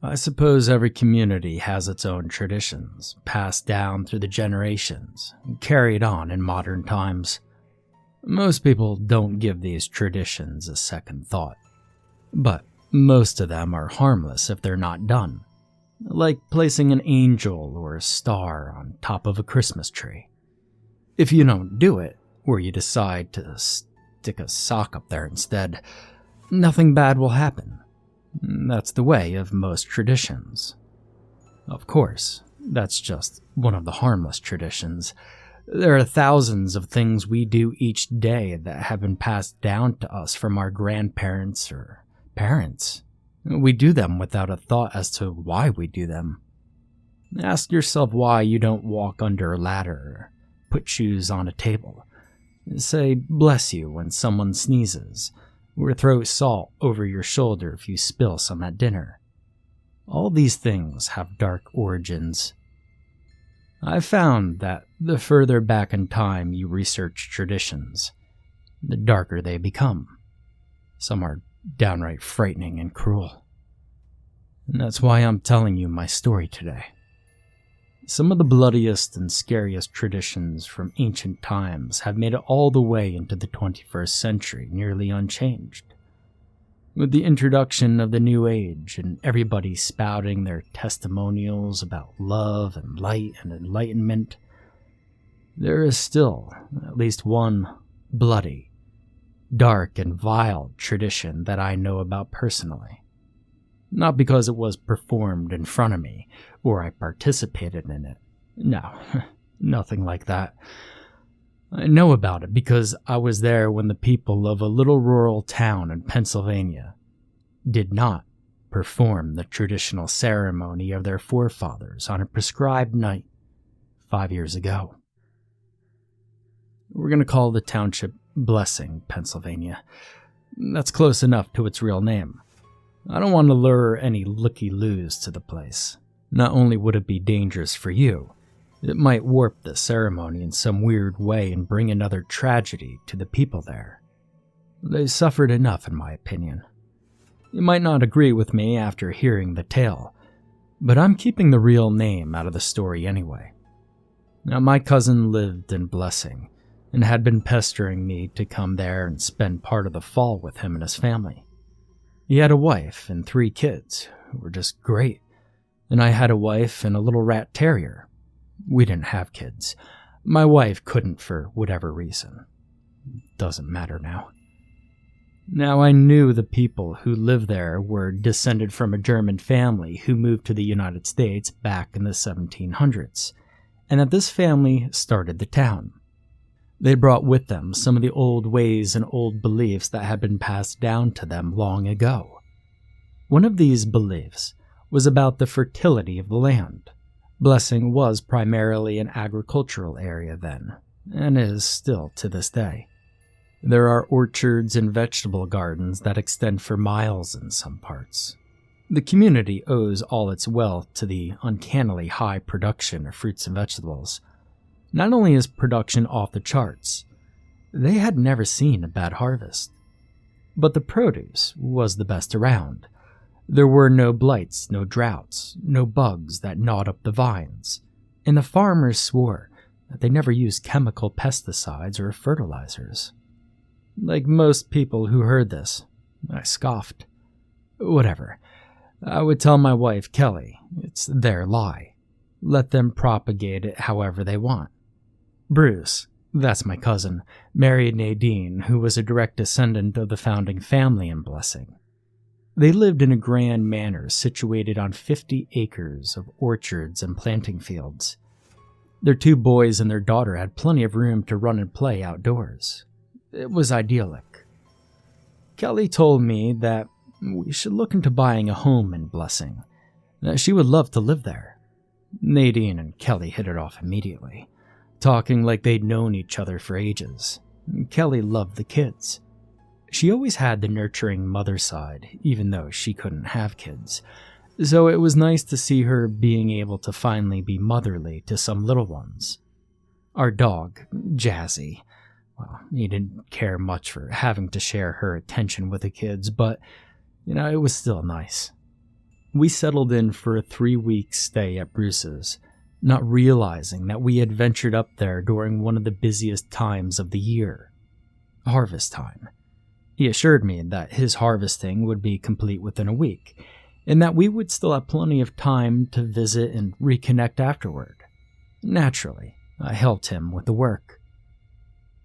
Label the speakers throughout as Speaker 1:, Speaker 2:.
Speaker 1: I suppose every community has its own traditions, passed down through the generations, and carried on in modern times. Most people don't give these traditions a second thought, but most of them are harmless if they're not done, like placing an angel or a star on top of a Christmas tree. If you don't do it, or you decide to stick a sock up there instead, nothing bad will happen. That's the way of most traditions. Of course, that's just one of the harmless traditions. There are thousands of things we do each day that have been passed down to us from our grandparents or parents. We do them without a thought as to why we do them. Ask yourself why you don't walk under a ladder or put shoes on a table. Say bless you when someone sneezes, or throw salt over your shoulder if you spill some at dinner. All these things have dark origins. I've found that the further back in time you research traditions, the darker they become. Some are downright frightening and cruel. And that's why I'm telling you my story today. Some of the bloodiest and scariest traditions from ancient times have made it all the way into the 21st century nearly unchanged. With the introduction of the New Age and everybody spouting their testimonials about love and light and enlightenment, there is still at least one bloody, dark, and vile tradition that I know about personally. Not because it was performed in front of me, or I participated in it. No, nothing like that. I know about it because I was there when the people of a little rural town in Pennsylvania did not perform the traditional ceremony of their forefathers on a prescribed night 5 years ago. We're going to call the township Blessing, Pennsylvania. That's close enough to its real name. I don't want to lure any looky-loos to the place. Not only would it be dangerous for you, it might warp the ceremony in some weird way and bring another tragedy to the people there. They suffered enough, in my opinion. You might not agree with me after hearing the tale, but I'm keeping the real name out of the story anyway. Now, my cousin lived in Blessing and had been pestering me to come there and spend part of the fall with him and his family. He had a wife and 3 kids who were just great, and I had a wife and a little rat terrier. We didn't have kids. My wife couldn't for whatever reason. Doesn't matter now. Now I knew the people who lived there were descended from a German family who moved to the United States back in the 1700s, and that this family started the town. They brought with them some of the old ways and old beliefs that had been passed down to them long ago. One of these beliefs was about the fertility of the land. Blessing was primarily an agricultural area then, and is still to this day. There are orchards and vegetable gardens that extend for miles in some parts. The community owes all its wealth to the uncannily high production of fruits and vegetables. Not only is production off the charts, they had never seen a bad harvest. But the produce was the best around. There were no blights, no droughts, no bugs that gnawed up the vines, and the farmers swore that they never used chemical pesticides or fertilizers. Like most people who heard this, I scoffed. Whatever. I would tell my wife, Kelly, it's their lie. Let them propagate it however they want. Bruce, that's my cousin, married Nadine, who was a direct descendant of the founding family in Blessing. They lived in a grand manor situated on 50 acres of orchards and planting fields. Their 2 boys and their daughter had plenty of room to run and play outdoors. It was idyllic. Kelly told me that we should look into buying a home in Blessing, that she would love to live there. Nadine and Kelly hit it off immediately, talking like they'd known each other for ages. Kelly loved the kids. She always had the nurturing mother side, even though she couldn't have kids, so it was nice to see her being able to finally be motherly to some little ones. Our dog, Jazzy, well, he didn't care much for having to share her attention with the kids, but, it was still nice. We settled in for a 3-week stay at Bruce's, not realizing that we had ventured up there during one of the busiest times of the year, harvest time. He assured me that his harvesting would be complete within a week, and that we would still have plenty of time to visit and reconnect afterward. Naturally, I helped him with the work.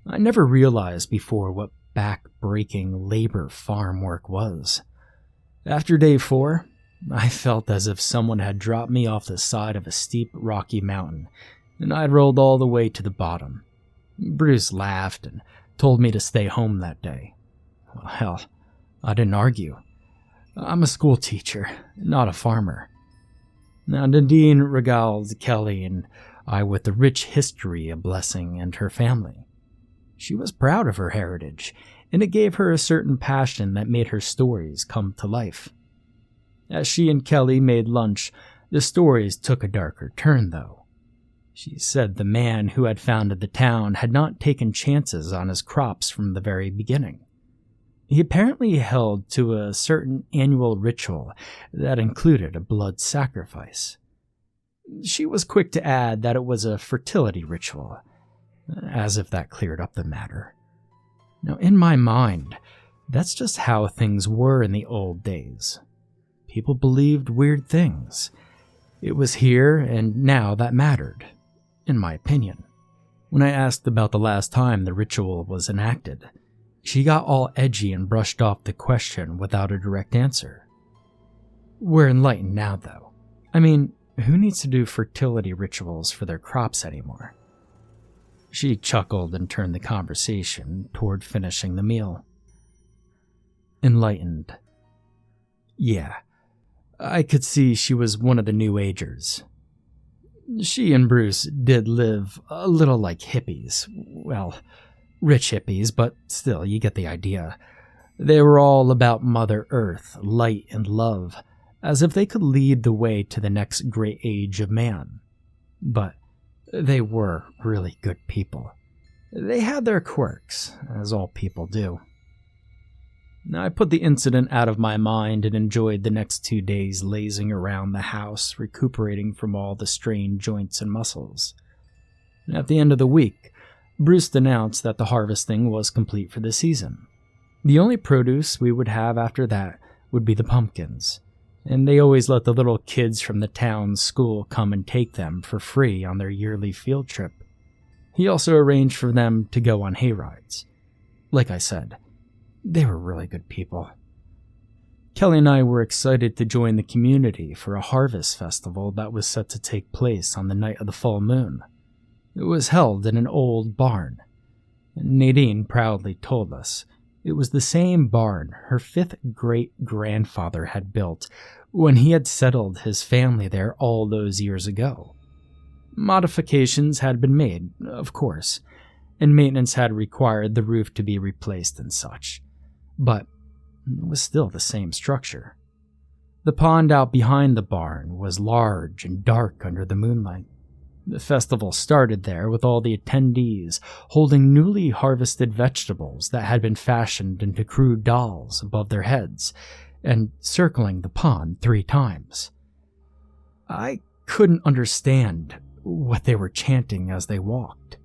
Speaker 1: I never realized before what back-breaking labor farm work was. After day 4, I felt as if someone had dropped me off the side of a steep, rocky mountain, and I'd rolled all the way to the bottom. Bruce laughed and told me to stay home that day. Well, hell, I didn't argue. I'm a school teacher, not a farmer. Now, Nadine regaled Kelly and I with the rich history of Blessing and her family. She was proud of her heritage, and it gave her a certain passion that made her stories come to life. As she and Kelly made lunch, the stories took a darker turn, though. She said the man who had founded the town had not taken chances on his crops from the very beginning. He apparently held to a certain annual ritual that included a blood sacrifice. She was quick to add that it was a fertility ritual, as if that cleared up the matter. Now, in my mind, that's just how things were in the old days. People believed weird things. It was here and now that mattered, in my opinion. When I asked about the last time the ritual was enacted, she got all edgy and brushed off the question without a direct answer. We're enlightened now, though. I mean, who needs to do fertility rituals for their crops anymore? She chuckled and turned the conversation toward finishing the meal. Enlightened. Yeah, I could see she was one of the New Agers. She and Bruce did live a little like hippies. Well, rich hippies, but still, you get the idea. They were all about Mother Earth, light and love, as if they could lead the way to the next great age of man. But they were really good people. They had their quirks, as all people do. I put the incident out of my mind and enjoyed the next 2 days lazing around the house, recuperating from all the strained joints and muscles. At the end of the week, Bruce announced that the harvesting was complete for the season. The only produce we would have after that would be the pumpkins, and they always let the little kids from the town's school come and take them for free on their yearly field trip. He also arranged for them to go on hayrides. Like I said, they were really good people. Kelly and I were excited to join the community for a harvest festival that was set to take place on the night of the full moon. It was held in an old barn. Nadine proudly told us it was the same barn her 5th great-grandfather had built when he had settled his family there all those years ago. Modifications had been made, of course, and maintenance had required the roof to be replaced and such. But it was still the same structure. The pond out behind the barn was large and dark under the moonlight. The festival started there with all the attendees holding newly harvested vegetables that had been fashioned into crude dolls above their heads and circling the pond 3 times. I couldn't understand what they were chanting as they walked,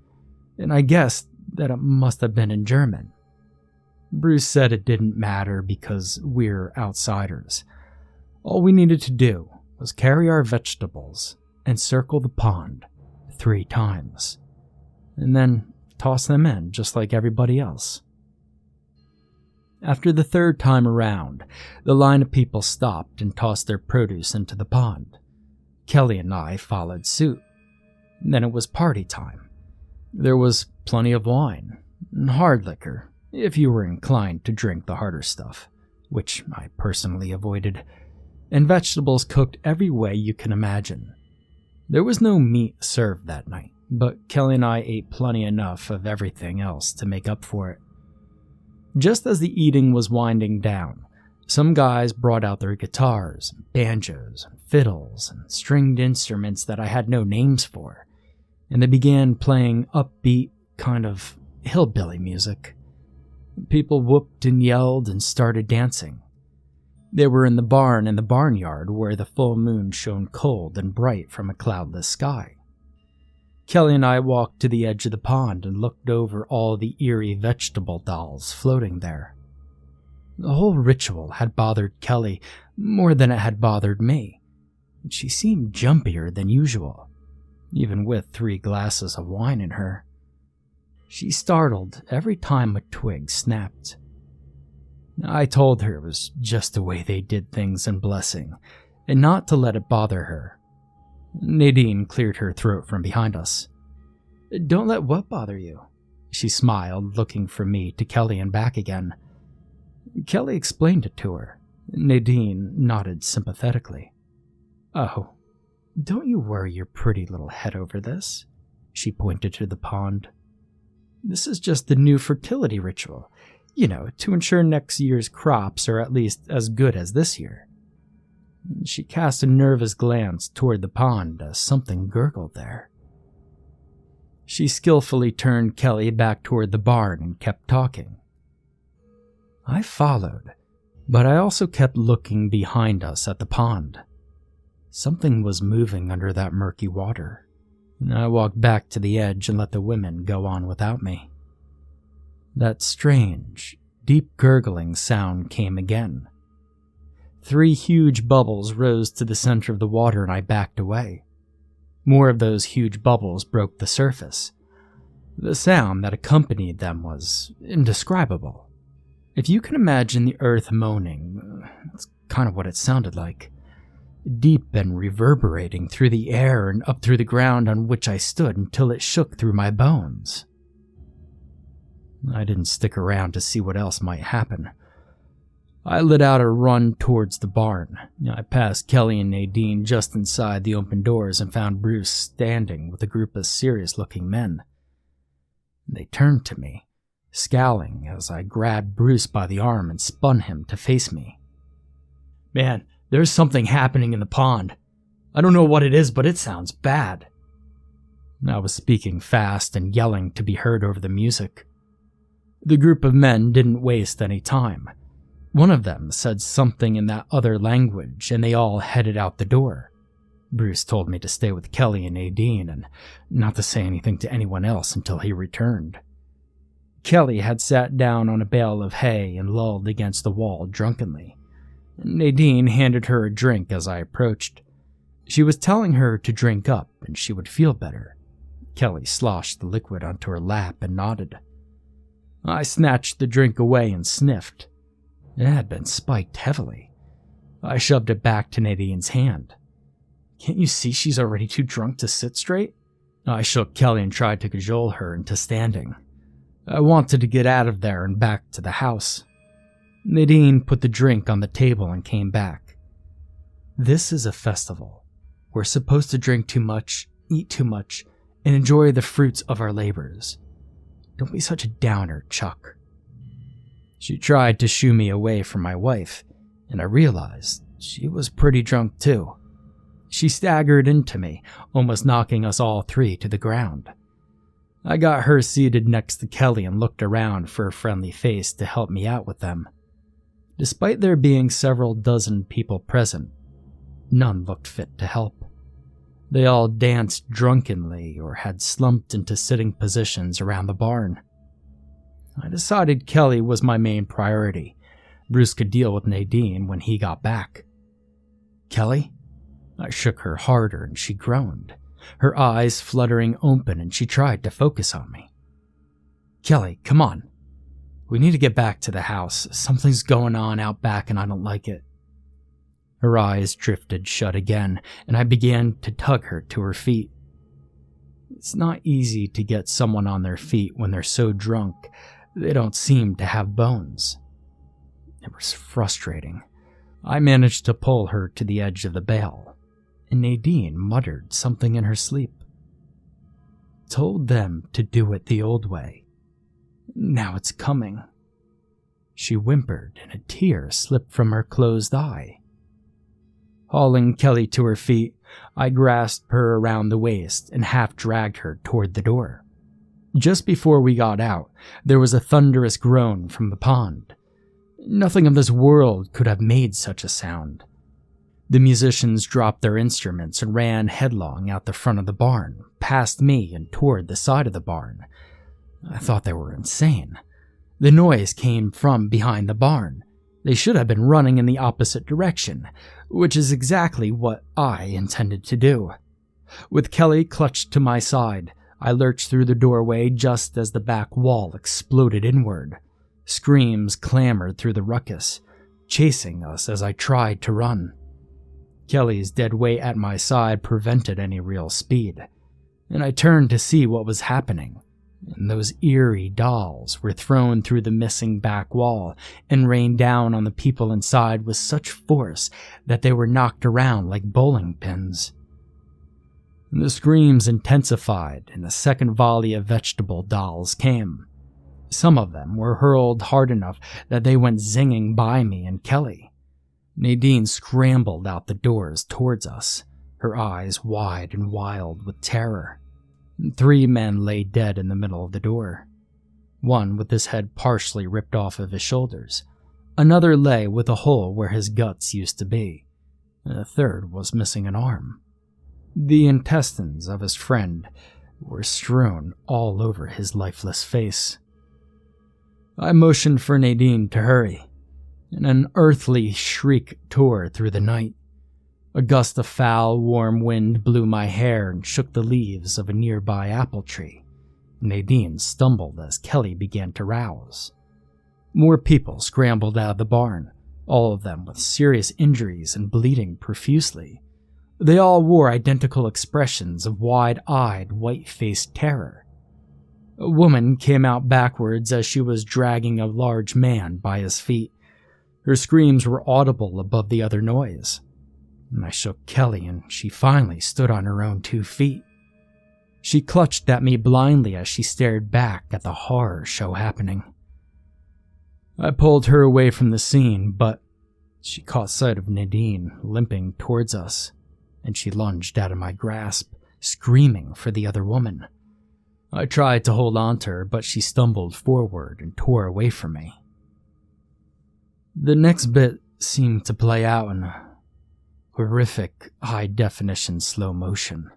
Speaker 1: and I guessed that it must have been in German. Bruce said it didn't matter because we're outsiders. All we needed to do was carry our vegetables and circle the pond 3 times, and then toss them in just like everybody else. After the 3rd time around, the line of people stopped and tossed their produce into the pond. Kelly and I followed suit. Then it was party time. There was plenty of wine and hard liquor, if you were inclined to drink the harder stuff, which I personally avoided, and vegetables cooked every way you can imagine. There was no meat served that night, but Kelly and I ate plenty enough of everything else to make up for it. Just as the eating was winding down, some guys brought out their guitars, banjos, fiddles, and stringed instruments that I had no names for, and they began playing upbeat, kind of hillbilly music. People whooped and yelled and started dancing. They were in the barn and the barnyard where the full moon shone cold and bright from a cloudless sky. Kelly and I walked to the edge of the pond and looked over all the eerie vegetable dolls floating there. The whole ritual had bothered Kelly more than it had bothered me. She seemed jumpier than usual, even with 3 glasses of wine in her. She startled every time a twig snapped. I told her it was just the way they did things in Blessing, and not to let it bother her. Nadine cleared her throat from behind us. "Don't let what bother you?" She smiled, looking from me to Kelly and back again. Kelly explained it to her. Nadine nodded sympathetically. "Oh, don't you worry your pretty little head over this." She pointed to the pond. "This is just the new fertility ritual, to ensure next year's crops are at least as good as this year." She cast a nervous glance toward the pond as something gurgled there. She skillfully turned Kelly back toward the barn and kept talking. I followed, but I also kept looking behind us at the pond. Something was moving under that murky water. I walked back to the edge and let the women go on without me. That strange, deep gurgling sound came again. 3 huge bubbles rose to the center of the water and I backed away. More of those huge bubbles broke the surface. The sound that accompanied them was indescribable. If you can imagine the earth moaning, that's kind of what it sounded like. Deep and reverberating through the air and up through the ground on which I stood until it shook through my bones. I didn't stick around to see what else might happen. I lit out a run towards the barn. I passed Kelly and Nadine just inside the open doors and found Bruce standing with a group of serious-looking men. They turned to me, scowling as I grabbed Bruce by the arm and spun him to face me. "Man, there's something happening in the pond. I don't know what it is, but it sounds bad." I was speaking fast and yelling to be heard over the music. The group of men didn't waste any time. One of them said something in that other language, and they all headed out the door. Bruce told me to stay with Kelly and Nadine and not to say anything to anyone else until he returned. Kelly had sat down on a bale of hay and lolled against the wall drunkenly. Nadine handed her a drink as I approached. She was telling her to drink up and she would feel better. Kelly sloshed the liquid onto her lap and nodded. I snatched the drink away and sniffed. It had been spiked heavily. I shoved it back to Nadine's hand. "Can't you see she's already too drunk to sit straight?" I shook Kelly and tried to cajole her into standing. I wanted to get out of there and back to the house. Nadine put the drink on the table and came back. "This is a festival. We're supposed to drink too much, eat too much, and enjoy the fruits of our labors. Don't be such a downer, Chuck." She tried to shoo me away from my wife, and I realized she was pretty drunk too. She staggered into me, almost knocking us all 3 to the ground. I got her seated next to Kelly and looked around for a friendly face to help me out with them. Despite there being several dozen people present, none looked fit to help. They all danced drunkenly or had slumped into sitting positions around the barn. I decided Kelly was my main priority. Bruce could deal with Nadine when he got back. "Kelly?" I shook her harder and she groaned, her eyes fluttering open, and she tried to focus on me. "Kelly, come on. We need to get back to the house. Something's going on out back and I don't like it." Her eyes drifted shut again, and I began to tug her to her feet. It's not easy to get someone on their feet when they're so drunk they don't seem to have bones. It was frustrating. I managed to pull her to the edge of the bale, and Nadine muttered something in her sleep. "Told them to do it the old way. Now it's coming." She whimpered, and a tear slipped from her closed eye. Hauling Kelly to her feet, I grasped her around the waist and half-dragged her toward the door. Just before we got out, there was a thunderous groan from the pond. Nothing of this world could have made such a sound. The musicians dropped their instruments and ran headlong out the front of the barn, past me and toward the side of the barn. I thought they were insane. The noise came from behind the barn. They should have been running in the opposite direction, which is exactly what I intended to do. With Kelly clutched to my side, I lurched through the doorway just as the back wall exploded inward. Screams clamored through the ruckus, chasing us as I tried to run. Kelly's dead weight at my side prevented any real speed, and I turned to see what was happening. And those eerie dolls were thrown through the missing back wall and rained down on the people inside with such force that they were knocked around like bowling pins. The screams intensified, and a second volley of vegetable dolls came. Some of them were hurled hard enough that they went zinging by me and Kelly. Nadine scrambled out the doors towards us, her eyes wide and wild with terror. 3 men lay dead in the middle of the door. One with his head partially ripped off of his shoulders. Another lay with a hole where his guts used to be. And a third was missing an arm. The intestines of his friend were strewn all over his lifeless face. I motioned for Nadine to hurry, and an unearthly shriek tore through the night. A gust of foul, warm wind blew my hair and shook the leaves of a nearby apple tree. Nadine stumbled as Kelly began to rouse. More people scrambled out of the barn, all of them with serious injuries and bleeding profusely. They all wore identical expressions of wide-eyed, white-faced terror. A woman came out backwards as she was dragging a large man by his feet. Her screams were audible above the other noise. I shook Kelly, and she finally stood on her own 2 feet. She clutched at me blindly as she stared back at the horror show happening. I pulled her away from the scene, but she caught sight of Nadine limping towards us, and she lunged out of my grasp, screaming for the other woman. I tried to hold on to her, but she stumbled forward and tore away from me. The next bit seemed to play out in a horrific, high-definition slow motion.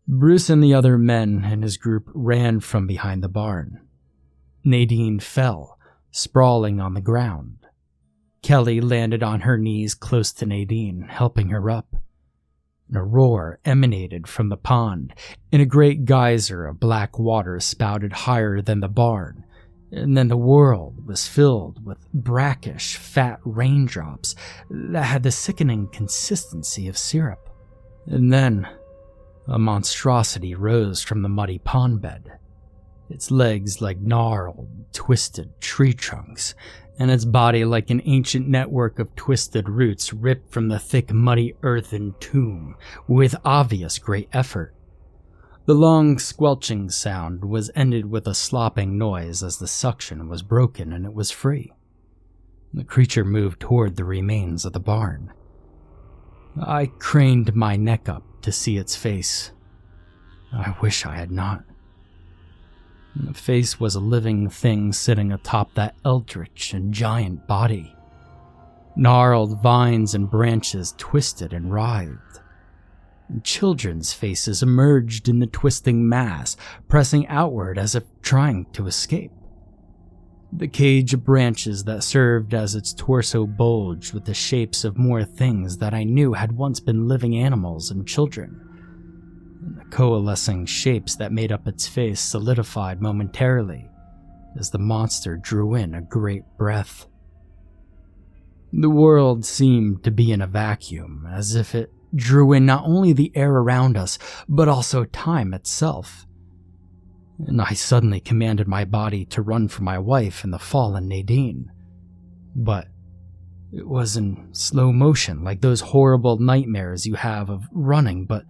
Speaker 1: Bruce and the other men in his group ran from behind the barn. Nadine fell, sprawling on the ground. Kelly landed on her knees close to Nadine, helping her up. A roar emanated from the pond, and a great geyser of black water spouted higher than the barn. And then the world was filled with brackish, fat raindrops that had the sickening consistency of syrup. And then a monstrosity rose from the muddy pond bed, its legs like gnarled, twisted tree trunks, and its body like an ancient network of twisted roots ripped from the thick, muddy earthen tomb with obvious great effort. The long squelching sound was ended with a slopping noise as the suction was broken and it was free. The creature moved toward the remains of the barn. I craned my neck up to see its face. I wish I had not. The face was a living thing sitting atop that eldritch and giant body. Gnarled vines and branches twisted and writhed. Children's faces emerged in the twisting mass, pressing outward as if trying to escape. The cage of branches that served as its torso bulged with the shapes of more things that I knew had once been living animals and children. And the coalescing shapes that made up its face solidified momentarily as the monster drew in a great breath. The world seemed to be in a vacuum, as if it drew in not only the air around us, but also time itself. And I suddenly commanded my body to run for my wife and the fallen Nadine. But it was in slow motion, like those horrible nightmares you have of running, but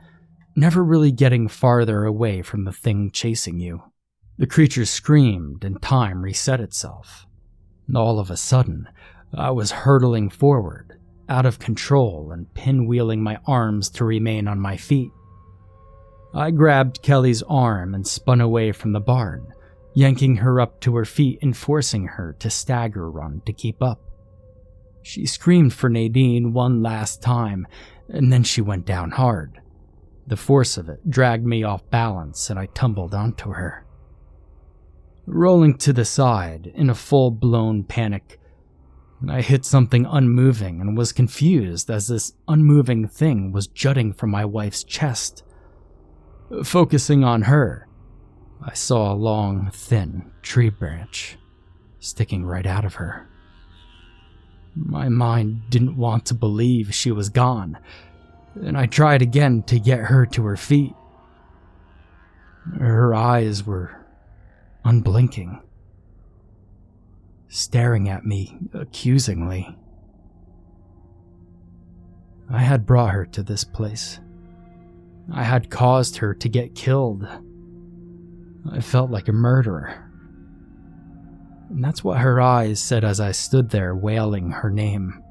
Speaker 1: never really getting farther away from the thing chasing you. The creature screamed and time reset itself. And all of a sudden, I was hurtling forward, out of control and pinwheeling my arms to remain on my feet. I grabbed Kelly's arm and spun away from the barn, yanking her up to her feet and forcing her to stagger run to keep up. She screamed for Nadine one last time, and then she went down hard. The force of it dragged me off balance, and I tumbled onto her. Rolling to the side in a full-blown panic, I hit something unmoving and was confused as this unmoving thing was jutting from my wife's chest. Focusing on her, I saw a long, thin tree branch sticking right out of her. My mind didn't want to believe she was gone, and I tried again to get her to her feet. Her eyes were unblinking, staring at me accusingly. I had brought her to this place. I had caused her to get killed. I felt like a murderer. And that's what her eyes said as I stood there wailing her name.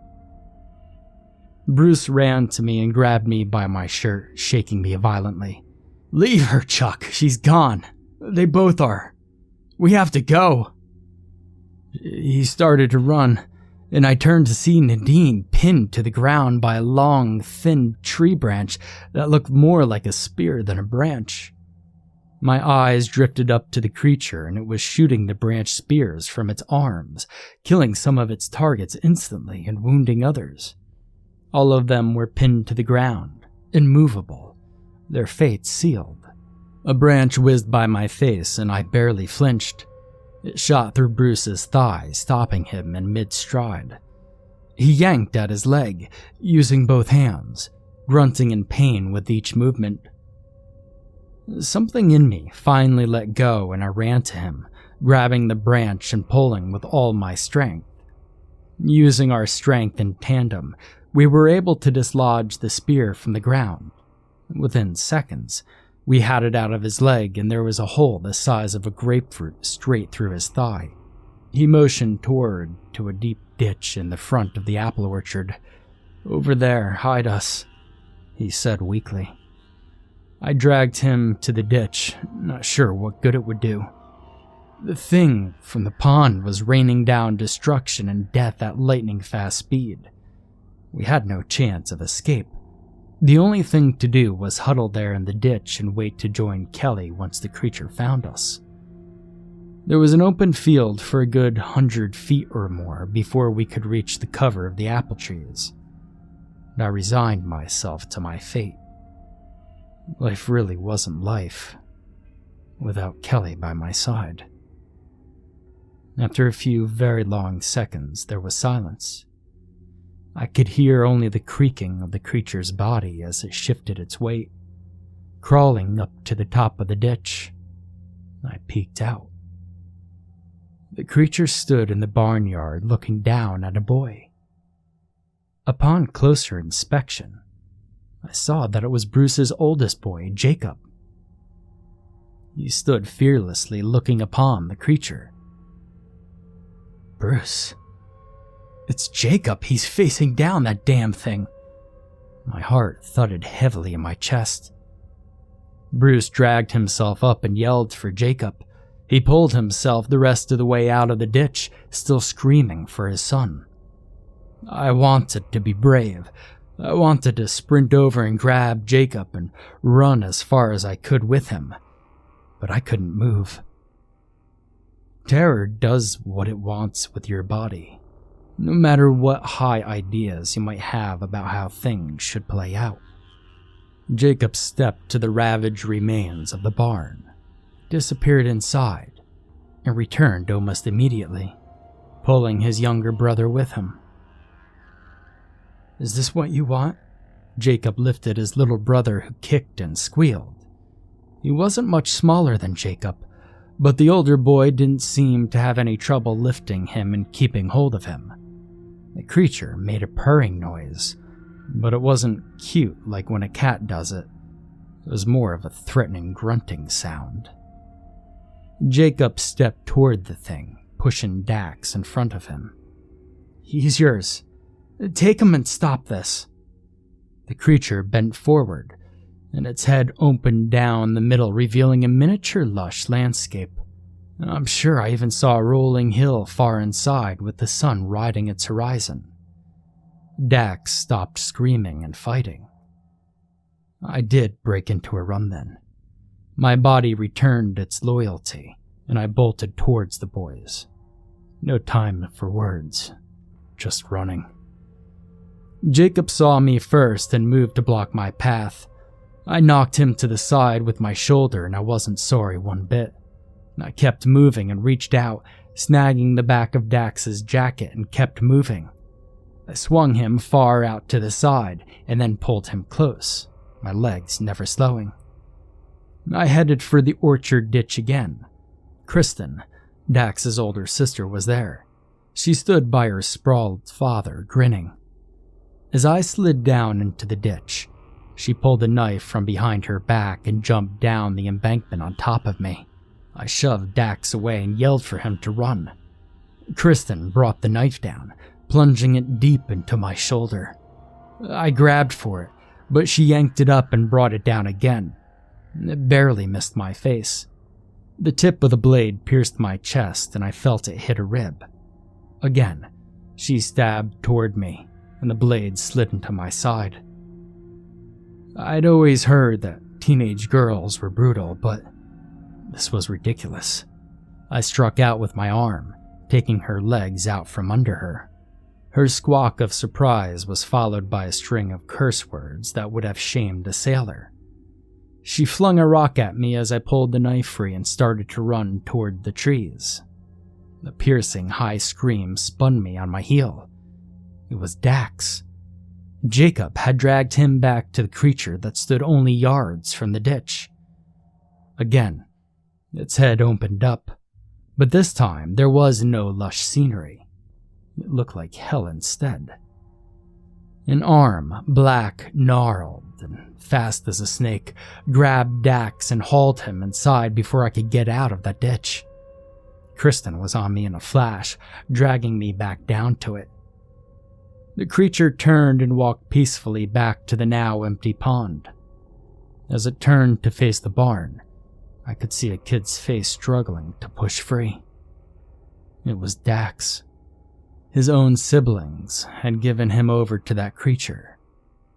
Speaker 1: Bruce ran to me and grabbed me by my shirt, shaking me violently. "Leave her, Chuck. She's gone. They both are. We have to go." He started to run, and I turned to see Nadine pinned to the ground by a long, thin tree branch that looked more like a spear than a branch. My eyes drifted up to the creature, and it was shooting the branch spears from its arms, killing some of its targets instantly and wounding others. All of them were pinned to the ground, immovable, their fates sealed. A branch whizzed by my face, and I barely flinched. It shot through Bruce's thigh, stopping him in mid-stride. He yanked at his leg, using both hands, grunting in pain with each movement. Something in me finally let go, and I ran to him, grabbing the branch and pulling with all my strength. Using our strength in tandem, we were able to dislodge the spear from the ground. Within seconds, we had it out of his leg, and there was a hole the size of a grapefruit straight through his thigh. He motioned toward to a deep ditch in the front of the apple orchard. "Over there, hide us," he said weakly. I dragged him to the ditch, not sure what good it would do. The thing from the pond was raining down destruction and death at lightning-fast speed. We had no chance of escape. The only thing to do was huddle there in the ditch and wait to join Kelly once the creature found us. There was an open field for a good 100 feet or more before we could reach the cover of the apple trees. I resigned myself to my fate. Life really wasn't life without Kelly by my side. After a few very long seconds, there was silence. I could hear only the creaking of the creature's body as it shifted its weight, crawling up to the top of the ditch. I peeked out. The creature stood in the barnyard looking down at a boy. Upon closer inspection, I saw that it was Bruce's oldest boy, Jacob. He stood fearlessly looking upon the creature. "Bruce, it's Jacob. He's facing down, that damn thing." My heart thudded heavily in my chest. Bruce dragged himself up and yelled for Jacob. He pulled himself the rest of the way out of the ditch, still screaming for his son. I wanted to be brave. I wanted to sprint over and grab Jacob and run as far as I could with him, but I couldn't move. Terror does what it wants with your body, no matter what high ideas you might have about how things should play out. Jacob stepped to the ravaged remains of the barn, disappeared inside, and returned almost immediately, pulling his younger brother with him. "Is this what you want?" Jacob lifted his little brother, who kicked and squealed. He wasn't much smaller than Jacob, but the older boy didn't seem to have any trouble lifting him and keeping hold of him. The creature made a purring noise, but it wasn't cute like when a cat does it. It was more of a threatening grunting sound. Jacob stepped toward the thing, pushing Dax in front of him. "He's yours. Take him and stop this." The creature bent forward, and its head opened down the middle, revealing a miniature lush landscape. I'm sure I even saw a rolling hill far inside with the sun riding its horizon. Dax stopped screaming and fighting. I did break into a run then. My body returned its loyalty, and I bolted towards the boys. No time for words, just running. Jacob saw me first and moved to block my path. I knocked him to the side with my shoulder, and I wasn't sorry one bit. I kept moving and reached out, snagging the back of Dax's jacket, and kept moving. I swung him far out to the side and then pulled him close, my legs never slowing. I headed for the orchard ditch again. Kristen, Dax's older sister, was there. She stood by her sprawled father, grinning. As I slid down into the ditch, she pulled a knife from behind her back and jumped down the embankment on top of me. I shoved Dax away and yelled for him to run. Kristen brought the knife down, plunging it deep into my shoulder. I grabbed for it, but she yanked it up and brought it down again. It barely missed my face. The tip of the blade pierced my chest and I felt it hit a rib. Again, she stabbed toward me, and the blade slid into my side. I'd always heard that teenage girls were brutal, but this was ridiculous. I struck out with my arm, taking her legs out from under her. Her squawk of surprise was followed by a string of curse words that would have shamed a sailor. She flung a rock at me as I pulled the knife free and started to run toward the trees. The piercing high scream spun me on my heel. It was Dax. Jacob had dragged him back to the creature that stood only yards from the ditch. Again, its head opened up, but this time there was no lush scenery. It looked like hell instead. An arm, black, gnarled, and fast as a snake, grabbed Dax and hauled him inside before I could get out of that ditch. Kristen was on me in a flash, dragging me back down to it. The creature turned and walked peacefully back to the now empty pond. As it turned to face the barn, I could see a kid's face struggling to push free. It was Dax. His own siblings had given him over to that creature,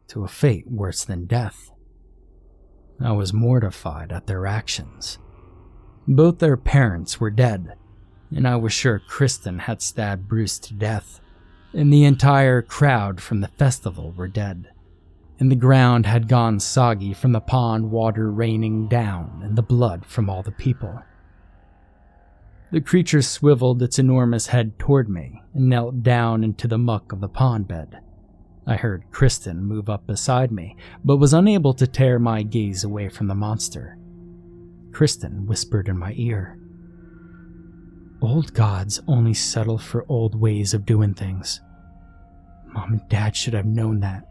Speaker 1: to a fate worse than death. I was mortified at their actions. Both their parents were dead, and I was sure Kristen had stabbed Bruce to death, and the entire crowd from the festival were dead, and the ground had gone soggy from the pond water raining down and the blood from all the people. The creature swiveled its enormous head toward me and knelt down into the muck of the pond bed. I heard Kristen move up beside me, but was unable to tear my gaze away from the monster. Kristen whispered in my ear, "Old gods only settle for old ways of doing things. Mom and Dad should have known that.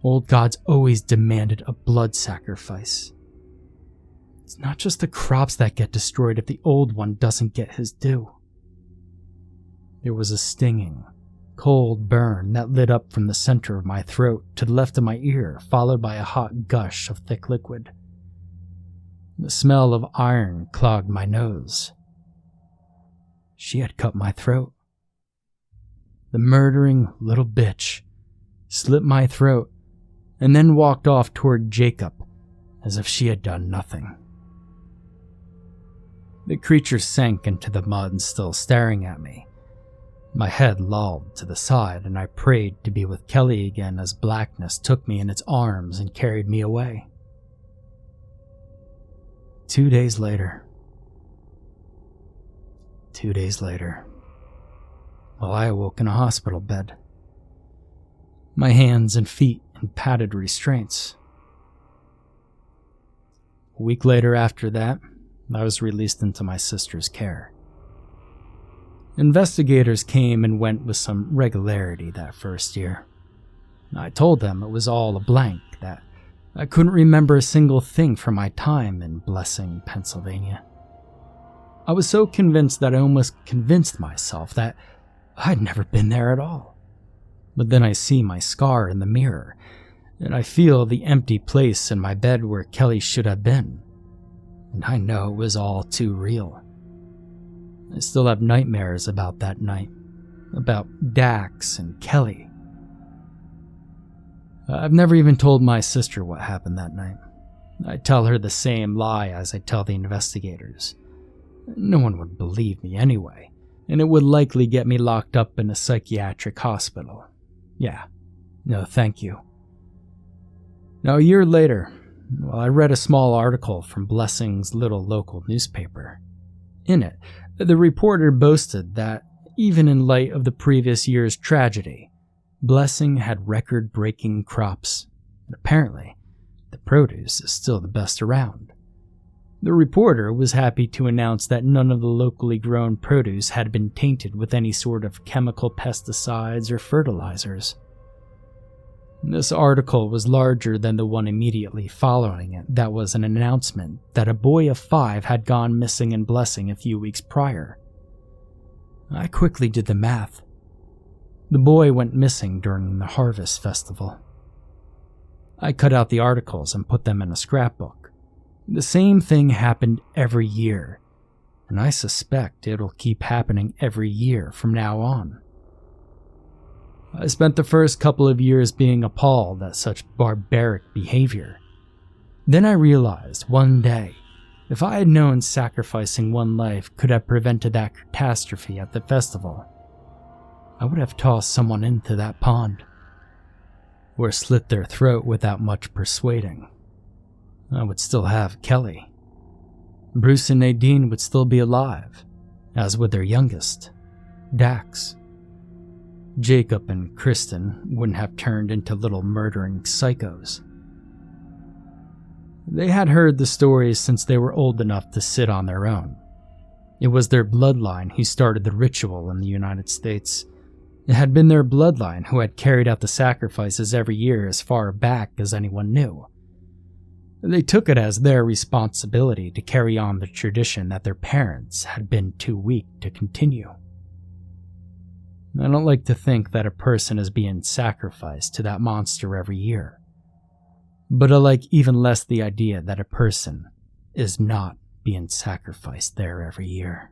Speaker 1: Old gods always demanded a blood sacrifice. It's not just the crops that get destroyed if the old one doesn't get his due." There was a stinging, cold burn that lit up from the center of my throat to the left of my ear, followed by a hot gush of thick liquid. The smell of iron clogged my nose. She had cut my throat. The murdering little bitch slit my throat and then walked off toward Jacob as if she had done nothing. The creature sank into the mud, still staring at me. My head lolled to the side, and I prayed to be with Kelly again as blackness took me in its arms and carried me away. 2 days later. 2 days later. Well, I awoke in a hospital bed. My hands and feet in padded restraints. A week later after that, I was released into my sister's care. Investigators came and went with some regularity that first year. I told them it was all a blank, that I couldn't remember a single thing from my time in Blessing, Pennsylvania. I was so convinced that I almost convinced myself that I'd never been there at all. But then I see my scar in the mirror, and I feel the empty place in my bed where Kelly should have been. And I know it was all too real. I still have nightmares about that night, about Dax and Kelly. I've never even told my sister what happened that night. I tell her the same lie as I tell the investigators. No one would believe me anyway, and it would likely get me locked up in a psychiatric hospital. Yeah, no thank you. Now, a year later, I read a small article from Blessing's little local newspaper. In it, the reporter boasted that, even in light of the previous year's tragedy, Blessing had record-breaking crops, and apparently, the produce is still the best around. The reporter was happy to announce that none of the locally grown produce had been tainted with any sort of chemical pesticides or fertilizers. This article was larger than the one immediately following it that was an announcement that a boy of 5 had gone missing in Blessing a few weeks prior. I quickly did the math. The boy went missing during the Harvest Festival. I cut out the articles and put them in a scrapbook. The same thing happened every year, and I suspect it'll keep happening every year from now on. I spent the first couple of years being appalled at such barbaric behavior. Then I realized one day, if I had known sacrificing one life could have prevented that catastrophe at the festival, I would have tossed someone into that pond, or slit their throat without much persuading. I would still have Kelly. Bruce and Nadine would still be alive, as would their youngest, Dax. Jacob and Kristen wouldn't have turned into little murdering psychos. They had heard the stories since they were old enough to sit on their own. It was their bloodline who started the ritual in the United States. It had been their bloodline who had carried out the sacrifices every year as far back as anyone knew. They took it as their responsibility to carry on the tradition that their parents had been too weak to continue. I don't like to think that a person is being sacrificed to that monster every year, but I like even less the idea that a person is not being sacrificed there every year.